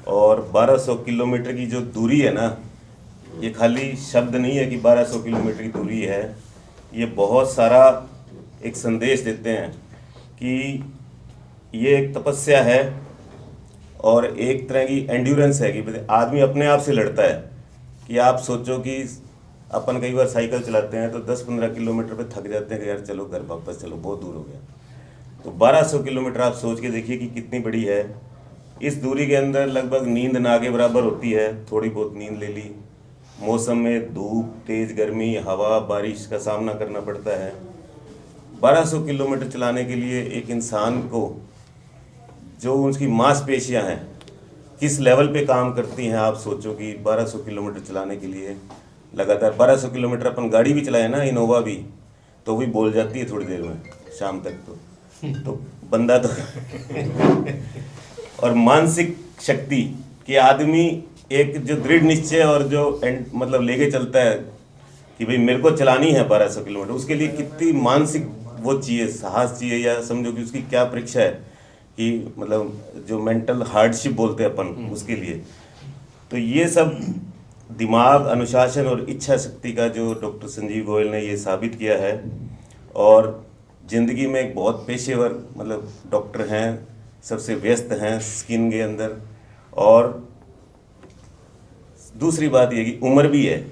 और 1200 किलोमीटर की जो दूरी है ना, ये खाली शब्द नहीं है कि 1200 किलोमीटर की दूरी है, ये बहुत सारा एक संदेश देते हैं कि ये एक तपस्या है और एक तरह की एंड्योरेंस है कि आदमी अपने आप से लड़ता है। कि आप सोचो कि अपन कई बार साइकिल चलाते हैं तो 10-15 किलोमीटर पे थक जाते हैं कि यार चलो घर वापस चलो, बहुत दूर हो गया। तो 1200 किलोमीटर आप सोच के देखिए कि कितनी बड़ी है। इस दूरी के अंदर लगभग नींद ना के बराबर होती है, थोड़ी बहुत नींद ले ली, मौसम में धूप, तेज़ गर्मी, हवा, बारिश का सामना करना पड़ता है। 1200 किलोमीटर चलाने के लिए एक इंसान को जो उसकी मांसपेशियां हैं किस लेवल पे काम करती हैं, आप सोचो कि 1200 किलोमीटर चलाने के लिए लगातार 1200 किलोमीटर अपन गाड़ी भी चलाए ना, इनोवा भी, तो भी बोल जाती है थोड़ी देर में, शाम तक तो बंदा तो और मानसिक शक्ति कि आदमी एक जो दृढ़ निश्चय और जो मतलब लेके चलता है कि भाई मेरे को चलानी है 1200 किलोमीटर, उसके लिए कितनी मानसिक वो चाहिए, साहस चाहिए, या समझो कि उसकी क्या परीक्षा है कि मतलब जो मेंटल हार्डशिप बोलते हैं अपन, उसके लिए। तो ये सब दिमाग, अनुशासन और इच्छा शक्ति का जो डॉक्टर संजीव गोयल ने ये साबित किया है। और ज़िंदगी में एक बहुत पेशेवर मतलब डॉक्टर हैं, सबसे व्यस्त हैं स्किन के अंदर। और दूसरी बात ये कि उम्र भी है,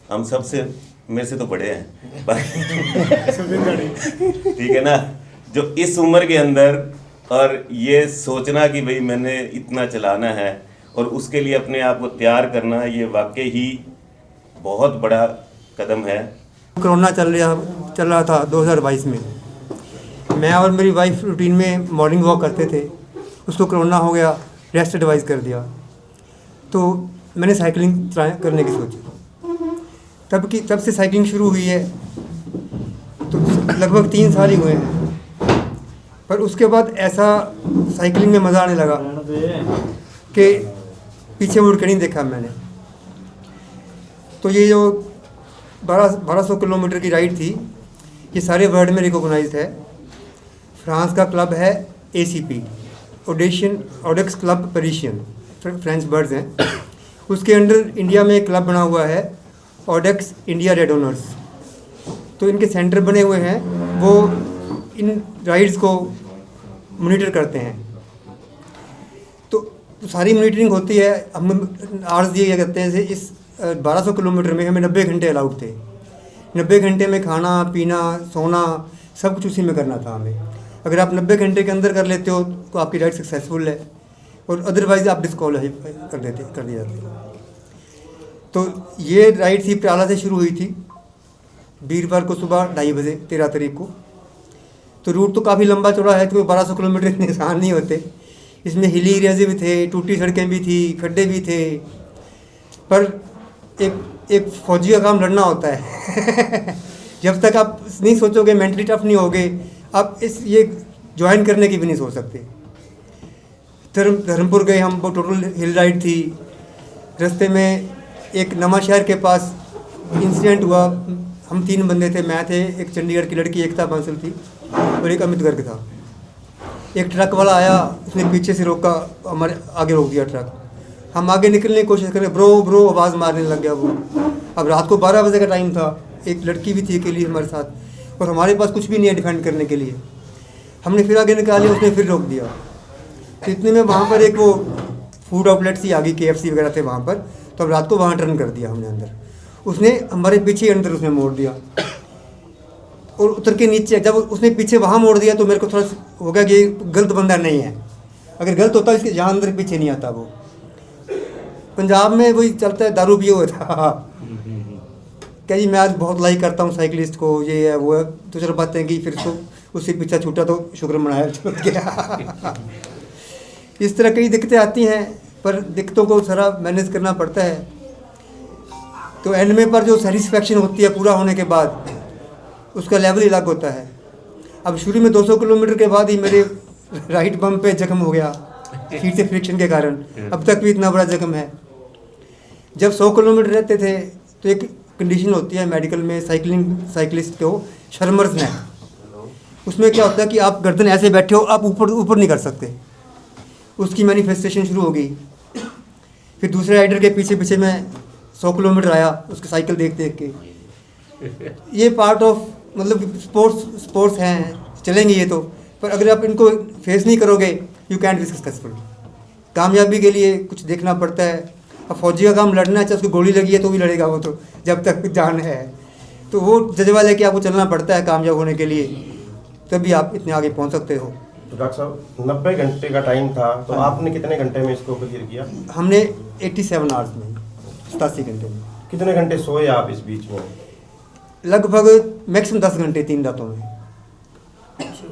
हम सबसे, मेरे से तो बड़े हैं ठीक है ना, जो इस उम्र के अंदर और ये सोचना कि भाई मैंने इतना चलाना है और उसके लिए अपने आप को तैयार करना, ये वाकई ही बहुत बड़ा कदम है। कोरोना चल रहा था 2022 में। मैं और मेरी वाइफ रूटीन में मॉर्निंग वॉक करते थे, उसको कोरोना हो गया, रेस्ट एडवाइस कर दिया, तो मैंने साइकिलिंग ट्राई करने की सोची। तब से साइकिलिंग शुरू हुई है, तो लगभग 3 साल ही हुए हैं। पर उसके बाद ऐसा साइकिलिंग में मज़ा आने लगा कि पीछे मुड़ के नहीं देखा मैंने। तो ये जो 1200 किलोमीटर की राइड थी, ये सारे वर्ल्ड में रिकॉग्नाइज्ड है। फ्रांस का क्लब है ACP, ऑडेक्स क्लब पेरिशियन, फ्रेंच बर्ड्स हैं। उसके अंडर इंडिया में एक क्लब बना हुआ है, ऑडेक्स इंडिया रेड ऑनर्स। तो इनके सेंटर बने हुए हैं, वो इन राइड्स को मॉनिटर करते हैं। तो सारी मॉनिटरिंग होती है। हम आर्स दिए करते हैं, इस 1200 किलोमीटर में हमें 90 घंटे अलाउड थे। 90 घंटे में खाना पीना सोना सब कुछ उसी में करना था हमें। अगर आप 90 घंटे के अंदर कर लेते हो तो आपकी राइड सक्सेसफुल है, और अदरवाइज आप डिस्क्वालीफाई कर दिए जाते हो। तो ये राइड थी प्याला से शुरू हुई थी, वीरवार को सुबह 2:30 बजे 13 तारीख को। तो रूट तो काफ़ी लंबा चौड़ा है, तो 1200 किलोमीटर इतने आसान नहीं होते। इसमें हिली एरियाज भी थे, टूटी सड़कें भी थी, खड्डे भी थे। पर एक फौजी का काम लड़ना होता है जब तक आप नहीं सोचोगे, मेंटली टफ नहीं होगे, आप ये ज्वाइन करने की भी नहीं सोच सकते। धर्मपुर गए हम, वो टोटल हिल राइड थी। रास्ते में एक नवा शहर के पास इंसिडेंट हुआ। हम 3 बंदे थे, मैं थे, एक चंडीगढ़ की लड़की एकता बंसल थी और एक अमित गर्ग था। एक ट्रक वाला आया, उसने पीछे से रोका, हमारे आगे रोक दिया ट्रक। हम आगे निकलने की कोशिश करें, ब्रो ब्रो आवाज़ मारने लग गया वो। अब रात को 12 बजे का टाइम था, एक लड़की भी थी अकेली हमारे साथ, और हमारे पास कुछ भी नहीं है डिफेंड करने के लिए। हमने फिर आगे निकाली, उसने फिर रोक दिया। तो इतने में वहाँ पर एक वो फूड आउटलेट सी आ गई, KFC वगैरह थे वहाँ पर। तो अब रात को वहाँ टर्न कर दिया हमने अंदर। उसने हमारे पीछे अंदर उसने मोड़ दिया और उतर के नीचे। जब उसने पीछे वहाँ मोड़ दिया तो मेरे को थोड़ा हो गया कि गलत बंदा नहीं है। अगर गलत होता इसके जहाँ अंदर पीछे नहीं आता। वो पंजाब में वही चलता है, दारू पिए हुआ था क्या जी, मैं आज बहुत लाइक करता हूँ साइकिलिस्ट को, ये है वो है। तो चलो बातें की, फिर तो उससे पीछा छूटा तो शुक्र मनाया छूट गया इस तरह कई दिक्कतें आती हैं, पर दिक्कतों को सारा मैनेज करना पड़ता है। तो एंड में पर जो सेटिस्फैक्शन होती है पूरा होने के बाद, उसका लेवल ही अलग होता है। अब शुरू में 200 किलोमीटर के बाद ही मेरे राइट बम पे जख्म हो गया सीट से फ्रिक्शन के कारण। अब तक भी इतना बड़ा जख्म है। जब 100 किलोमीटर रहते थे तो एक कंडीशन होती है मेडिकल में, साइकिलिस्ट को शर्मर्स नेक। उसमें क्या होता है कि आप गर्दन ऐसे बैठे हो, आप ऊपर नहीं कर सकते। उसकी मैनिफेस्टेशन शुरू हो गई। फिर दूसरे राइडर के पीछे पीछे मैं 100 किलोमीटर आया उसकी साइकिल देख देख के। ये पार्ट ऑफ मतलब स्पोर्ट्स हैं, चलेंगे ये तो, पर अगर आप इनको फेस नहीं करोगे यू कैंट बी सक्सेसफुल। कामयाबी के लिए कुछ देखना पड़ता है। अब फौजी का काम लड़ना है, चाहे उसको गोली लगी है तो भी लड़ेगा वो, तो जब तक जान है तो वो जज्बा लेके आपको चलना पड़ता है कामयाब होने के लिए, तभी आप इतने आगे पहुंच सकते हो। तो डॉक्टर साहब 90 घंटे का टाइम था, तो आपने कितने घंटे में इसको क्लियर किया? हमने 87 आवर्स में, 87 घंटे में। कितने घंटे सोए आप इस बीच में? लगभग मैक्सिमम 10 घंटे 3 रातों में,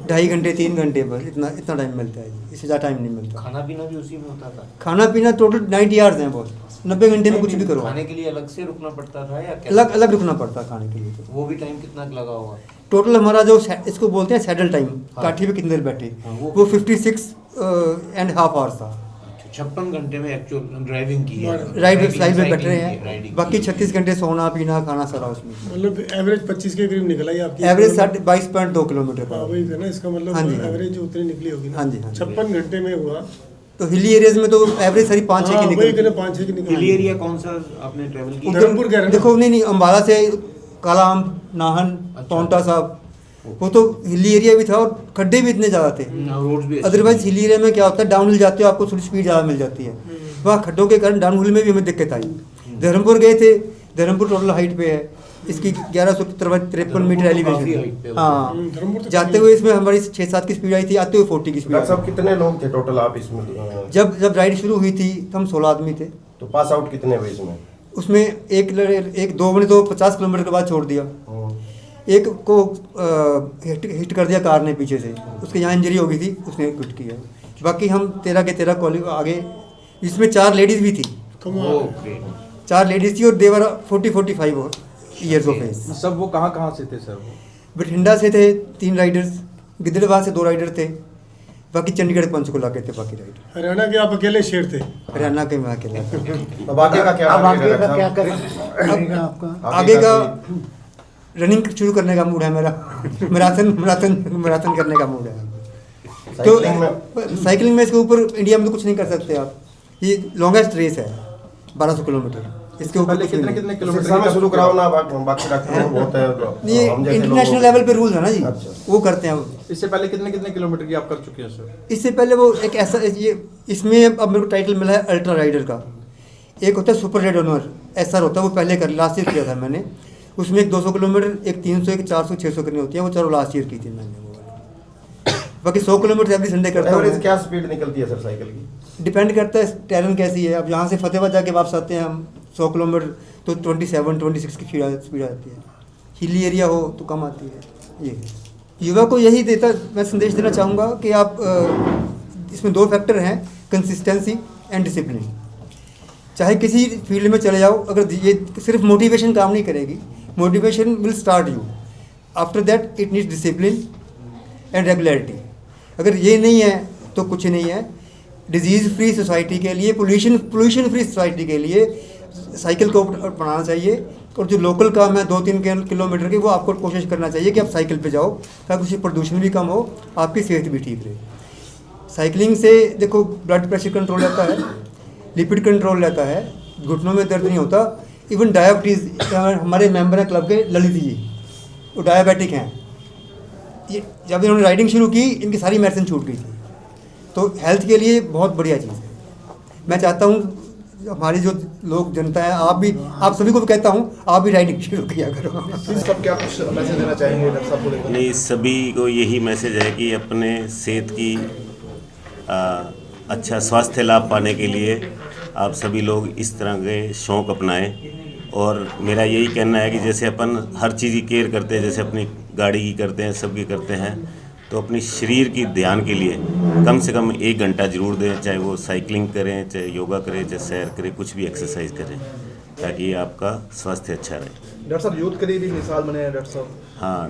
2.5 घंटे 3 घंटे बस, इतना टाइम मिलता है, इससे ज़्यादा टाइम नहीं मिलता। खाना पीना भी उसी में होता था? खाना पीना टोटल 90 आवर्स हैं बॉस, 90 घंटे में कुछ भी करो। खाने के लिए अलग से रुकना पड़ता था या क्या? अलग अलग रुकना पड़ता है खाने के लिए। तो वो भी टाइम कितना लगा होगा? टोटल हमारा जो इसको बोलते हैं सैडल टाइम, हाँ। काठी पे कितनी देर बैठे, हाँ, वो 56.5 आवर्स था। 56 घंटे में एक्चुअल ड्राइविंग की है, राइड साइड में बैठ साइकिलिंग रहे की है, हैं, राइडिंग बाकी की है। 36 घंटे सोना पीना खाना सारा उसमें। मतलब एवरेज 25 के करीब निकला ही आपकी? एवरेज 22.2 किलोमीटर हाँ का। वही था ना, इसका मतलब हाँ जी, हाँ। एवरेज उतनी निकली होगी ना। हाँ जी, हाँ जी। 56 घंटे में हुआ। तो हिली एरियाज में तो एवरेज सारी 5-6 हाँ की वही निकल। कहना 5-6 की निकली। हिली एरिया कौन सा आपने ट्रेवल किया? धर्मपुर कह रहे हैं ना? देखो नहीं अम्बाला से कालाम, नाहन, पाउंटा साहब, वो तो हिली एरिया भी था और खड्डे भी इतने ज़्यादा थे। रोड्स भी अच्छे अदरवाइज थे। हिली एरिया में क्या होता है, डाउन हिल जाते हो आपको थोड़ी स्पीड ज़्यादा मिल जाती है। वहाँ खड्डों के कारण डाउन हिल में भी हमें दिक्कत आई। धर्मपुर गए थे, धर्मपुर टोटल हाइट पे है, इसकी 1153 मीटर काफी एलिवेशन height पे है। होता हाँ, धर्मपुर तो जाते हुए इसमें हमारी 6-7 की स्पीड आई थी, आते हुए 40 की स्पीड डॉक्टर आई। साहब कितने लोग थे टोटल आप इसमें? जब राइड शुरू हुई थी तो हम 16 आदमी थे। तो पास आउट कितने हुए इसमें? उसमें एक दो ने तो 50 किलोमीटर के बाद छोड़ दिया, एक को हिट कर दिया कार ने पीछे से, उसके यहाँ इंजरी हो गई थी, उसने क्विट किया। बाकी हम 13 के 13 क्वालिफाई आगे, इसमें 4 लेडीज़ भी थी, ओह, ग्रेट। 4 लेडीज़ थी और देवर 40-45 ईयर्स ऑफ एज। सब वो कहाँ से थे सर? वो बठिंडा से थे 3 राइडर्स, गिद्दड़बाह से 2 राइडर थे, बाकी चंडीगढ़ पंचकुला के थे बाकी राइडर। हरियाणा के आप अकेले शेर थे? हरियाणा के मैं अकेला था। अब आगे का क्या? अब आगे का क्या करें? करेगा आपका? आगे का रनिंग शुरू करने का मूड है मेरा, मैराथन करने का मूड है। तो साइकिलिंग में इसके ऊपर इंडिया में तो कुछ नहीं कर सकते आप, ये लॉन्गेस्ट रेस है 1200 किलोमीटर, इसके ऊपर पहले कुछ नहीं। कितने किलोमीटर किलोमीटर में शुरू कराओ ना, बाकी डॉक्टर बहुत है ये हम जैसे इंटरनेशनल लोग- लेवल पे रूल है ना जी, अच्छा। वो करते हैं वो। इससे पहले कितने किलोमीटर की आप कर चुके हैं सर? इससे पहले वो एक ऐसा ये इसमें अब मेरे को टाइटल मिला है अल्ट्रा राइडर का। एक होता है सुपर रेड ऑनर, ऐसा होता है, वो पहले कर लास्ट ईयर किया था मैंने। उसमें एक 200 किलोमीटर, एक 300, एक 400, 600 करनी होती है, वो चारों लास्ट ईयर की थी मैंने वो वाली। बाकी 100 किलोमीटर एवरी संडे करता एवरेज हूँ। क्या स्पीड निकलती है सर साइकिल की? डिपेंड करता है टेरन कैसी है। अब यहाँ से फतेहाबाद जाके वापस आते हैं हम 100 किलोमीटर तो 27-26 की स्पीड आती है। हिली एरिया हो तो कम आती है। ये युवा को यही देता मैं संदेश देना चाहूँगा कि आप इसमें 2 फैक्टर हैं, कंसिस्टेंसी एंड डिसिप्लिन। चाहे किसी फील्ड में चले जाओ, अगर ये सिर्फ मोटिवेशन काम नहीं करेगी, motivation will start you, after that it needs discipline and regularity. अगर ये नहीं है तो कुछ नहीं है। डिजीज़ फ्री सोसाइटी के लिए, पोल्यूशन फ्री सोसाइटी के लिए साइकिल को अपनाना चाहिए। और जो लोकल काम है 2-3 किलोमीटर की, वो आपको कोशिश करना चाहिए कि आप साइकिल पे जाओ, ताकि उससे प्रदूषण भी कम हो, आपकी सेहत भी ठीक रहे। साइकिलिंग से देखो ब्लड प्रेशर कंट्रोल रहता है, लिपिड कंट्रोल रहता है, घुटनों में दर्द नहीं होता। इवन डायबिटीज़, हमारे मेंबर हैं क्लब के ललित जी, वो डायबिटिक हैं। ये जब इन्होंने राइडिंग शुरू की, इनकी सारी मेडिसिन छूट गई थी। तो हेल्थ के लिए बहुत बढ़िया चीज़ है। मैं चाहता हूँ हमारी जो लोग जनता है, आप सभी को भी कहता हूँ, आप भी राइडिंग शुरू किया करो। सब क्या कुछ मैसेज देना चाहेंगे डॉक्टर साहब को लेकर? नहीं, सभी को यही मैसेज है कि अपने सेहत की अच्छा स्वास्थ्य लाभ पाने के लिए आप सभी लोग इस तरह के शौक़ अपनाएं। और मेरा यही कहना है कि जैसे अपन हर चीज़ की केयर करते हैं, जैसे अपनी गाड़ी की करते हैं, सबकी करते हैं, तो अपनी शरीर की ध्यान के लिए कम से कम 1 घंटा ज़रूर दें। चाहे वो साइकिलिंग करें, चाहे योगा करें, चाहे सैर करें, कुछ भी एक्सरसाइज करें, ताकि आपका स्वास्थ्य अच्छा रहे। डॉक्टर साहब यूथ के लिए भी मिसाल बने हैं डॉक्टर साहब? हाँ,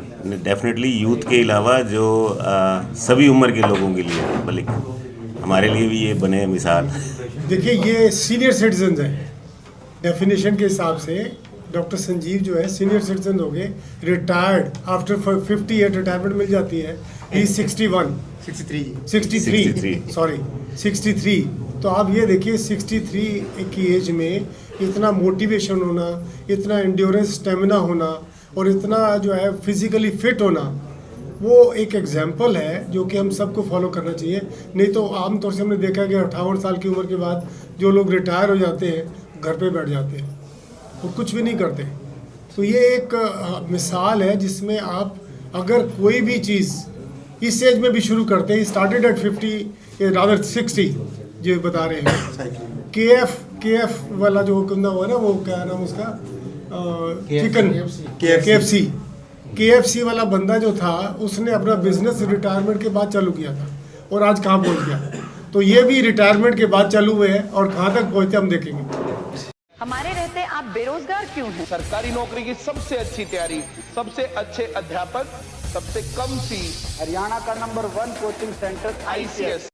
डेफिनेटली यूथ के अलावा जो सभी उम्र के लोगों के लिए, बल्कि हमारे लिए भी ये बने मिसाल। देखिए ये सीनियर सिटीजन हैं डेफिनेशन के हिसाब से, डॉक्टर संजीव जो है सीनियर सिटीजन हो गए, रिटायर्ड आफ्टर 58 रिटायरमेंट मिल जाती है। ही 63 सॉरी 63। तो आप ये देखिए 63 की एज में इतना मोटिवेशन होना, इतना एंड्योरेंस स्टेमिना होना और इतना जो है फिजिकली फिट होना, वो एक एग्जाम्पल है जो कि हम सबको फॉलो करना चाहिए। नहीं तो आमतौर से हमने देखा कि 58 साल की उम्र के बाद जो लोग रिटायर हो जाते हैं घर पे बैठ जाते हैं, वो कुछ भी नहीं करते। तो ये एक मिसाल है जिसमें आप अगर कोई भी चीज़ इस एज में भी शुरू करते हैं, स्टार्टेड एट 50 रादर 60 जो बता रहे हैं। KF वाला जो बंदा हुआ ना, वो क्या नाम उसका, चिकन KFC वाला बंदा जो था, उसने अपना बिजनेस रिटायरमेंट के बाद चालू किया था और आज कहाँ पहुँच गया। तो ये भी रिटायरमेंट के बाद चालू हुए हैं और कहाँ तक पहुँचते हम देखेंगे। हमारे रहते आप बेरोजगार क्यों हैं? सरकारी नौकरी की सबसे अच्छी तैयारी, सबसे अच्छे अध्यापक, सबसे कम फीस, हरियाणा का नंबर 1 कोचिंग सेंटर ICS